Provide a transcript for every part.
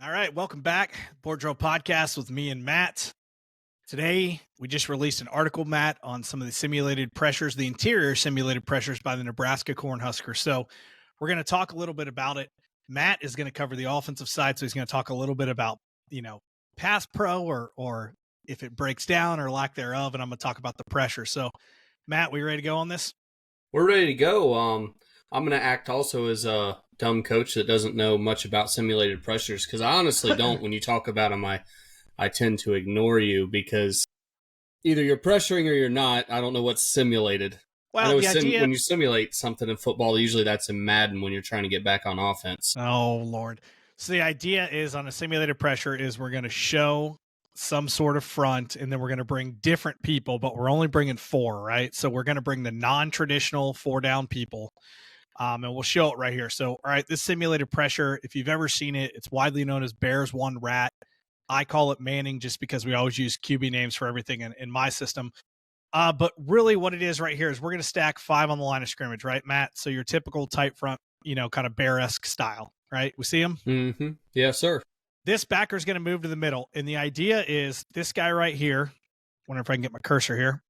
All right, welcome back. Board Drill Podcast with me and Matt. Today, we just released an article, Matt, on some of the simulated pressures, the interior simulated pressures by the Nebraska Cornhuskers. So we're going to talk a little bit about it. Matt is going to cover the offensive side, so he's going to talk a little bit about, pass pro or if it breaks down or lack thereof, and I'm going to talk about the pressure. So, Matt, we ready to go on this? We're ready to go. I'm going to act also as a dumb coach that doesn't know much about simulated pressures, because I honestly don't. When you talk about them, I tend to ignore you because either you're pressuring or you're not. I don't know what's simulated. Well, when you simulate something in football, usually that's in Madden when you're trying to get back on offense. Oh, Lord. So the idea is on a simulated pressure is we're going to show some sort of front, and then we're going to bring different people, but we're only bringing 4, right? So we're going to bring the non-traditional 4-down people. And we'll show it right here. So, all right, this simulated pressure, if you've ever seen it, it's widely known as Bears 1 Rat. I call it Manning just because we always use QB names for everything in my system. But really what it is right here is we're going to stack 5 on the line of scrimmage, right, Matt? So your typical tight front, kind of bear-esque style, right? We see him? Mm-hmm. Yes, sir. This backer is going to move to the middle. And the idea is this guy right here, wonder if I can get my cursor here.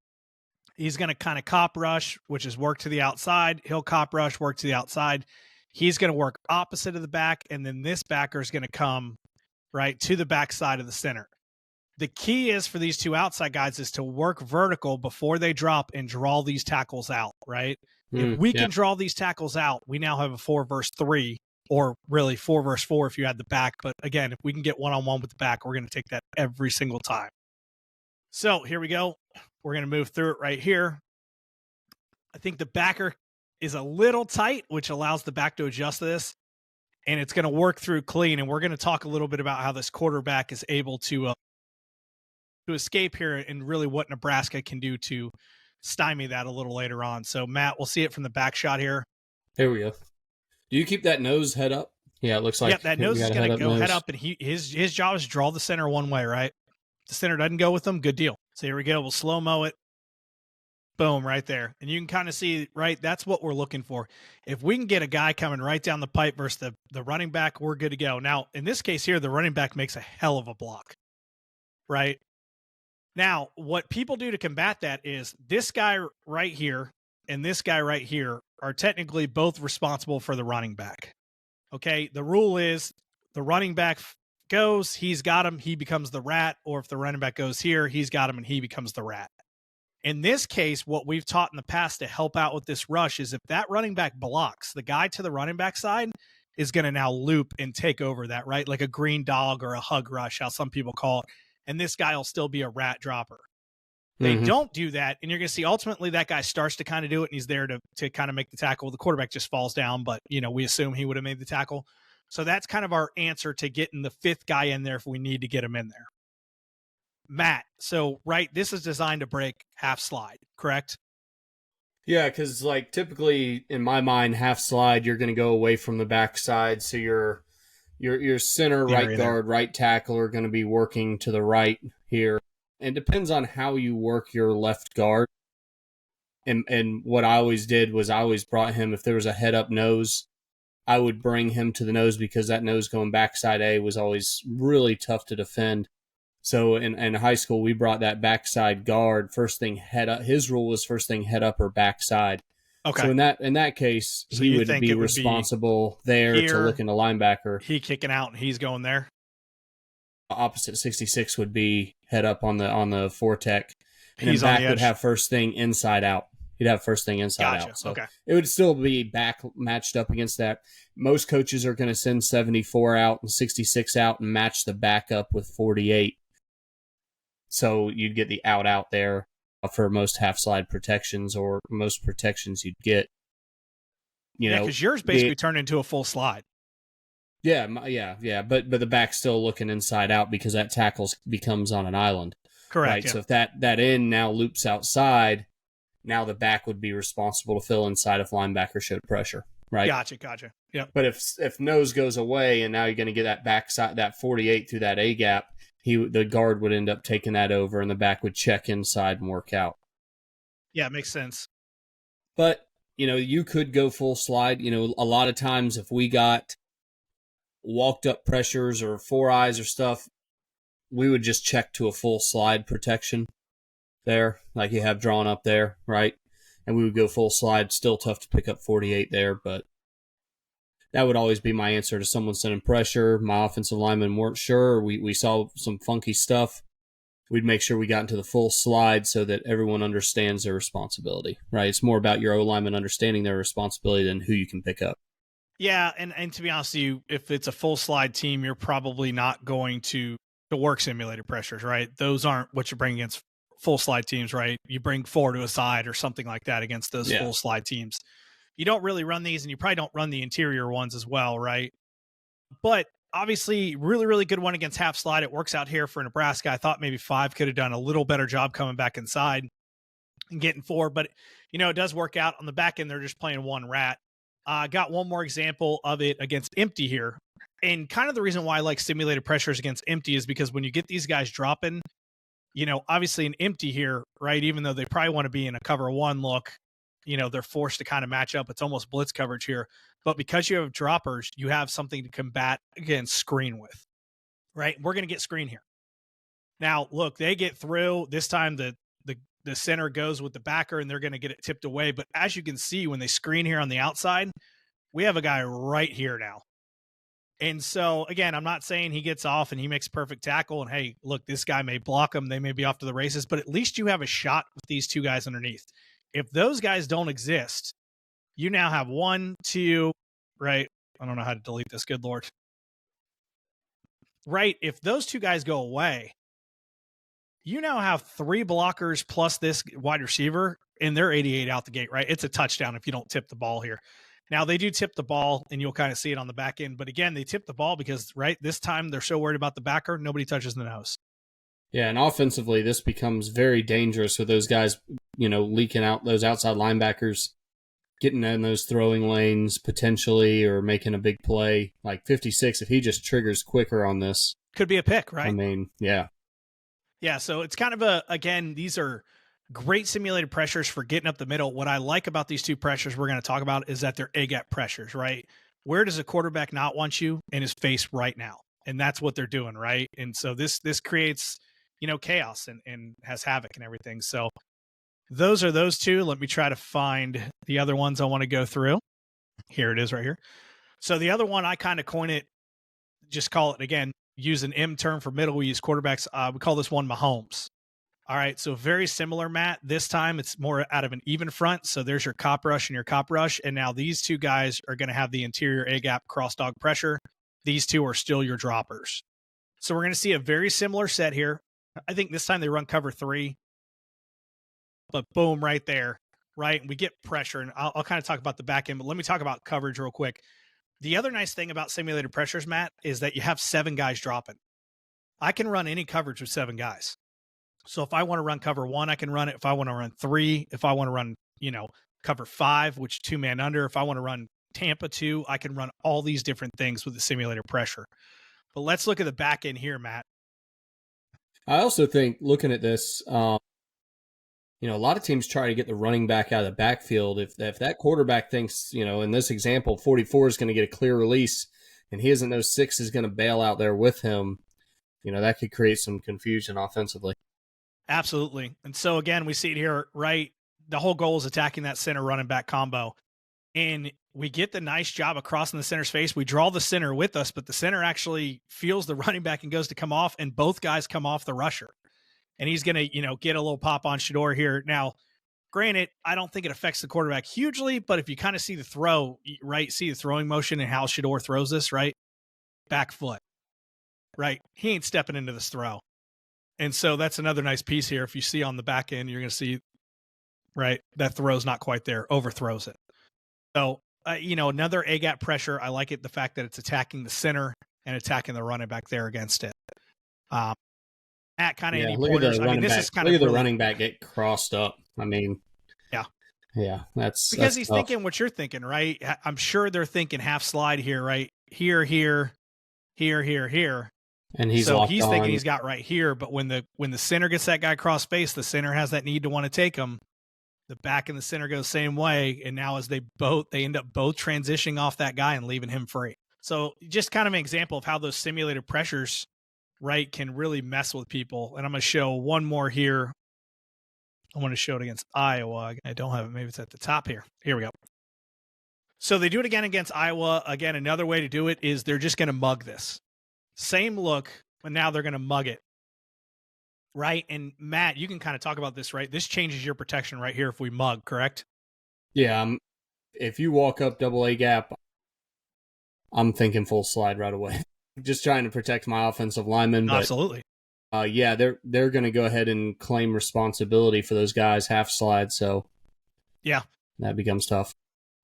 He's going to kind of cop rush, which is work to the outside. He'll cop rush, work to the outside. He's going to work opposite of the back, and then this backer is going to come right to the back side of the center. The key is for these 2 outside guys is to work vertical before they drop and draw these tackles out, right? If we can draw these tackles out, we now have a 4 versus 3, or really 4 versus 4 if you had the back. But again, if we can get one-on-one with the back, we're going to take that every single time. So here we go. We're going to move through it right here. I think the backer is a little tight, which allows the back to adjust to this, and it's going to work through clean. And we're going to talk a little bit about how this quarterback is able to escape here and really what Nebraska can do to stymie that a little later on. So, Matt, we'll see it from the back shot here. There we go. Do you keep that nose head up? Yeah, it looks like. Yeah, that nose is going to go head up, and his job is to draw the center one way, right? If the center doesn't go with them, good deal. So here we go. We'll slow-mo it. Boom, right there. And you can kind of see, right, that's what we're looking for. If we can get a guy coming right down the pipe versus the running back, we're good to go. Now, in this case here, the running back makes a hell of a block, right? Now, what people do to combat that is this guy right here and this guy right here are technically both responsible for the running back. Okay, the rule is the running back goes, he's got him, he becomes the rat, or if the running back goes here, he's got him and he becomes the rat. In this case, what we've taught in the past to help out with this rush is if that running back blocks, the guy to the running back side is going to now loop and take over that, right? Like a green dog or a hug rush, how some people call it. And this guy will still be a rat dropper. They don't do that, and you're going to see ultimately that guy starts to kind of do it, and he's there to kind of make the tackle. The quarterback just falls down, but, we assume he would have made the tackle. So that's kind of our answer to getting the 5th guy in there if we need to get him in there. Matt, so, right, this is designed to break half slide, correct? Yeah, because, typically, in my mind, half slide, you're going to go away from the backside, so your center, right guard, right tackle are going to be working to the right here. It depends on how you work your left guard. And what I always did was I always brought him, if there was a head-up nose, I would bring him to the nose because that nose going backside A was always really tough to defend. So in high school, we brought that backside guard, first thing head up. His rule was first thing head up or backside. Okay. So in that case, so he would be responsible there to look in the linebacker. He kicking out and he's going there. Opposite 66 would be head up on the 4 tech, and then back would have first thing inside out. He'd have first thing inside out. So it would still be back matched up against that. Most coaches are going to send 74 out and 66 out and match the back up with 48. So you'd get the out there for most half slide protections or most protections you'd get. Because yours basically turned into a full slide. Yeah. But the back's still looking inside out because that tackle becomes on an island. Correct. Right? Yeah. So if that end now loops outside, now the back would be responsible to fill inside if linebacker showed pressure. Right. Gotcha. Yeah. But if nose goes away and now you're going to get that backside, that 48 through that A gap, the guard would end up taking that over and the back would check inside and work out. Yeah, it makes sense. But, you could go full slide. A lot of times if we got walked up pressures or four eyes or stuff, we would just check to a full slide protection there, like you have drawn up there, right? And we would go full slide. Still tough to pick up 48 there, but that would always be my answer to someone sending pressure. My offensive linemen weren't sure. We saw some funky stuff. We'd make sure we got into the full slide so that everyone understands their responsibility, right? It's more about your O-lineman understanding their responsibility than who you can pick up. Yeah, and to be honest with you, if it's a full slide team, you're probably not going to work simulated pressures, right? Those aren't what you bring against full slide teams, right? You bring four to a side or something like that against those full slide teams. You don't really run these, and you probably don't run the interior ones as well, right? But obviously, really, really good one against half slide. It works out here for Nebraska. I thought maybe 5 could have done a little better job coming back inside and getting 4, but it does work out on the back end. They're just playing one rat. Got one more example of it against empty here. And kind of the reason why I like simulated pressures against empty is because when you get these guys dropping, obviously an empty here, right? Even though they probably want to be in a cover 1 look, they're forced to kind of match up. It's almost blitz coverage here. But because you have droppers, you have something to combat against screen with, right? We're going to get screen here. Now, look, they get through. This time the center goes with the backer, and they're going to get it tipped away. But as you can see, when they screen here on the outside, we have a guy right here now. And so, again, I'm not saying he gets off and he makes perfect tackle. And, hey, look, this guy may block him. They may be off to the races. But at least you have a shot with these two guys underneath. If those guys don't exist, you now have 1, 2, right? I don't know how to delete this. Good Lord. Right. If those two guys go away, you now have 3 blockers plus this wide receiver, and they're 88 out the gate, right? It's a touchdown if you don't tip the ball here. Now, they do tip the ball, and you'll kind of see it on the back end. But, again, they tip the ball because, right, this time they're so worried about the backer, nobody touches the nose. Yeah, and offensively, this becomes very dangerous with those guys, leaking out those outside linebackers, getting in those throwing lanes potentially or making a big play. Like 56, if he just triggers quicker on this. Could be a pick, right? I mean, yeah. Yeah, so it's kind of again, these are great simulated pressures for getting up the middle. What I like about these two pressures we're going to talk about is that they're A-gap pressures, right? Where does a quarterback not want you? In his face right now. And that's what they're doing, right? And so this creates, chaos and has havoc and everything. So those are those two. Let me try to find the other ones I want to go through. Here it is right here. So the other one, I kind of coin it, just call it, again, use an M term for middle. We use quarterbacks. We call this one Mahomes. All right. So very similar, Matt. This time it's more out of an even front. So there's your cop rush and your cop rush. And now these two guys are going to have the interior A-gap cross dog pressure. These two are still your droppers. So we're going to see a very similar set here. I think this time they run cover 3. But boom, right there, right? And we get pressure. And I'll kind of talk about the back end, but let me talk about coverage real quick. The other nice thing about simulated pressures, Matt, is that you have 7 guys dropping. I can run any coverage with 7 guys. So if I want to run cover 1, I can run it. If I want to run 3, if I want to run, cover 5, which 2-man under, if I want to run Tampa 2, I can run all these different things with the simulated pressure. But let's look at the back end here, Matt. I also think looking at this, a lot of teams try to get the running back out of the backfield. If that quarterback thinks, in this example, 44 is going to get a clear release and he doesn't know 6 is going to bail out there with him, that could create some confusion offensively. Absolutely. And so, again, we see it here, right? The whole goal is attacking that center running back combo. And we get the nice job of crossing the center's face. We draw the center with us, but the center actually feels the running back and goes to come off, and both guys come off the rusher. And he's going to, get a little pop on Shador here. Now, granted, I don't think it affects the quarterback hugely, but if you kind of see the throw, right, see the throwing motion and how Shador throws this, right, back foot, right, he ain't stepping into this throw. And so that's another nice piece here. If you see on the back end, you're going to see, right, that throw's not quite there, overthrows it. So, another A-gap pressure. I like it, the fact that it's attacking the center and attacking the running back there against it. At kind of any pointers. I mean, this is kind of the running back get crossed up. I mean, yeah, that's because he's tough. Thinking what you're thinking, right? I'm sure they're thinking half slide here, right? Here, here, and he's thinking he's got right here. But when the center gets that guy cross face, the center has that need to want to take him. The back and the center go the same way, and now as they end up both transitioning off that guy and leaving him free. So just kind of an example of how those simulated pressures, right, can really mess with people. And I'm going to show one more here. I want to show it against Iowa. I don't have it. Maybe it's at the top here. Here we go. So they do it again against Iowa. Again, another way to do it is they're just going to mug this. Same look, but now they're going to mug it. Right? And Matt, you can kind of talk about this, right? This changes your protection right here if we mug, correct? Yeah. If you walk up double A gap, I'm thinking full slide right away. Just trying to protect my offensive linemen. But, absolutely. Yeah, they're going to go ahead and claim responsibility for those guys half slide. So yeah, that becomes tough.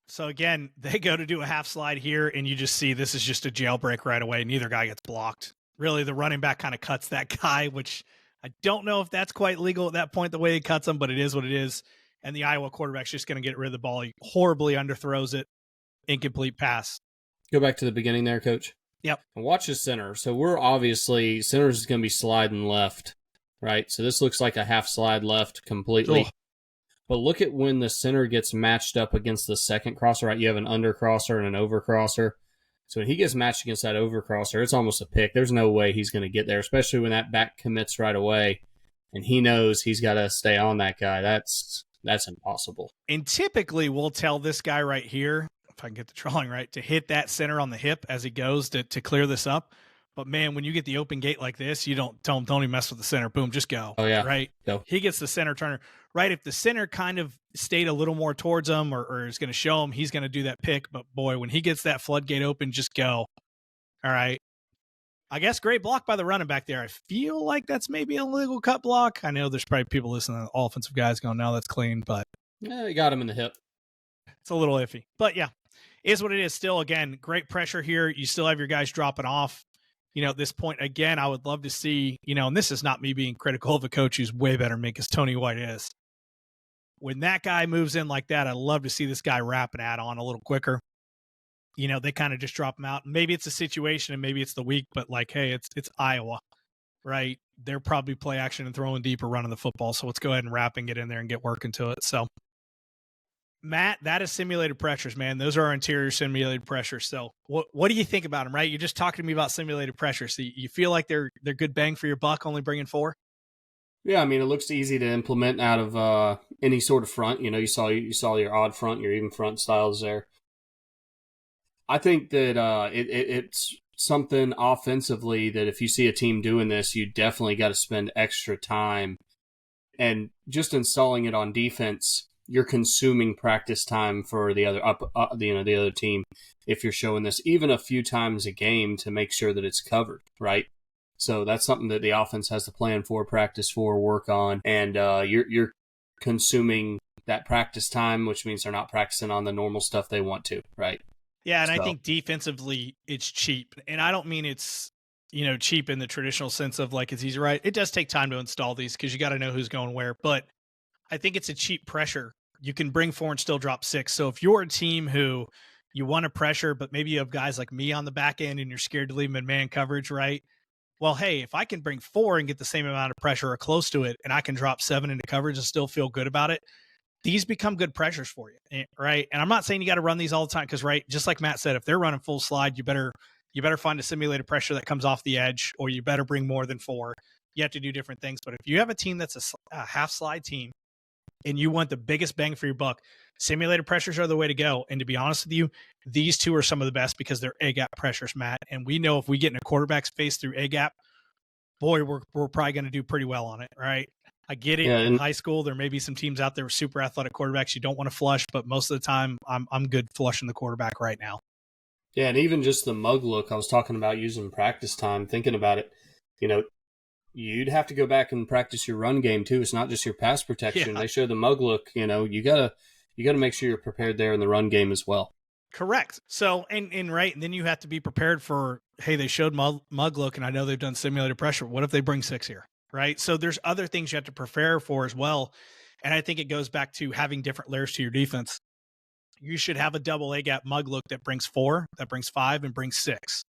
So again, they go to do a half slide here, and you just see this is just a jailbreak right away. Neither guy gets blocked. Really, the running back kind of cuts that guy, which I don't know if that's quite legal at that point, the way he cuts him, but it is what it is. And the Iowa quarterback's just going to get rid of the ball. He horribly underthrows it. Incomplete pass. Go back to the beginning there, Coach. Yep. And watch the center. So we're obviously, center is going to be sliding left, right? So this looks like a half slide left completely. Oh. But look at when the center gets matched up against the second crosser, right? You have an under crosser and an over crosser. So when he gets matched against that over crosser, it's almost a pick. There's no way he's going to get there, especially when that back commits right away. And he knows he's got to stay on that guy. That's impossible. And typically we'll tell this guy right here, if I can get the drawing right, to hit that center on the hip as he goes to clear this up. But man, when you get the open gate like this, you don't even mess with the center. Boom, just go. Oh yeah, right. Go. He gets the center turner right. If the center kind of stayed a little more towards him or is going to show him, he's going to do that pick. But boy, when he gets that floodgate open, just go. All right. I guess great block by the running back there. I feel like that's maybe a illegal cut block. I know there's probably people listening to the offensive guys going, "No, that's clean," but yeah, he got him in the hip. It's a little iffy, but yeah, is what it is. Still, again, great pressure here. You still have your guys dropping off. At this point, again, I would love to see, and this is not me being critical of a coach who's way better than me because Tony White is. When that guy moves in like that, I'd love to see this guy wrap and add on a little quicker. They kind of just drop him out. Maybe it's a situation and maybe it's the week, but like, hey, it's Iowa, right? They're probably play action and throwing deep or running the football. So let's go ahead and wrap and get in there and get working to it. So, Matt, that is simulated pressures, man. Those are our interior simulated pressures. So what do you think about them, right? You're just talking to me about simulated pressures. So you feel like they're good bang for your buck, only bringing 4? Yeah, I mean, it looks easy to implement out of any sort of front. You saw your odd front, your even front styles there. I think that it's something offensively that if you see a team doing this, you definitely got to spend extra time. And just installing it on defense, you're consuming practice time for the other team. If you're showing this even a few times a game to make sure that it's covered, right? So that's something that the offense has to plan for, practice for, work on, and you're consuming that practice time, which means they're not practicing on the normal stuff they want to, right? Yeah, and I think defensively it's cheap, and I don't mean it's cheap in the traditional sense of like it's easy, right? It does take time to install these because you got to know who's going where, but I think it's a cheap pressure. You can bring 4 and still drop 6. So if you're a team who you want to pressure, but maybe you have guys like me on the back end and you're scared to leave them in man coverage, right? Well, hey, if I can bring 4 and get the same amount of pressure or close to it, and I can drop 7 into coverage and still feel good about it, these become good pressures for you, right? And I'm not saying you got to run these all the time because, right, just like Matt said, if they're running full slide, you better find a simulated pressure that comes off the edge, or you better bring more than 4. You have to do different things. But if you have a team that's a half slide team, and you want the biggest bang for your buck, simulated pressures are the way to go. And to be honest with you, these two are some of the best because they're A-gap pressures, Matt. And we know if we get in a quarterback's face through A-gap, boy, we're probably going to do pretty well on it, right? I get it. Yeah, in high school, there may be some teams out there with super athletic quarterbacks you don't want to flush, but most of the time, I'm good flushing the quarterback right now. Yeah, and even just the mug look I was talking about using practice time, thinking about it, you'd have to go back and practice your run game too. It's not just your pass protection. Yeah. They show the mug look, you gotta make sure you're prepared there in the run game as well. Correct. So, and right, and then you have to be prepared for, hey, they showed mug look, and I know they've done simulated pressure. What if they bring 6 here, right? So there's other things you have to prepare for as well. And I think it goes back to having different layers to your defense. You should have a double A-gap mug look that brings 4, that brings 5, and brings 6.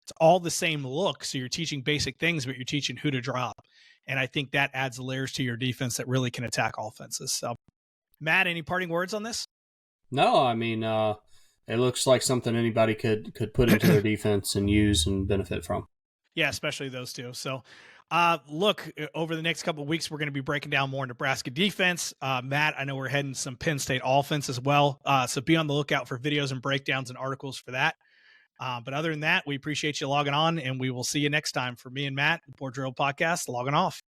It's all the same look. So you're teaching basic things, but you're teaching who to drop. And I think that adds layers to your defense that really can attack offenses. So, Matt, any parting words on this? No, I mean, it looks like something anybody could put into their defense and use and benefit from. Yeah, especially those two. So, look, over the next couple of weeks, we're going to be breaking down more Nebraska defense. Matt, I know we're heading some Penn State offense as well. So be on the lookout for videos and breakdowns and articles for that. But other than that, we appreciate you logging on, and we will see you next time. For me and Matt, the Board Drill Podcast, logging off.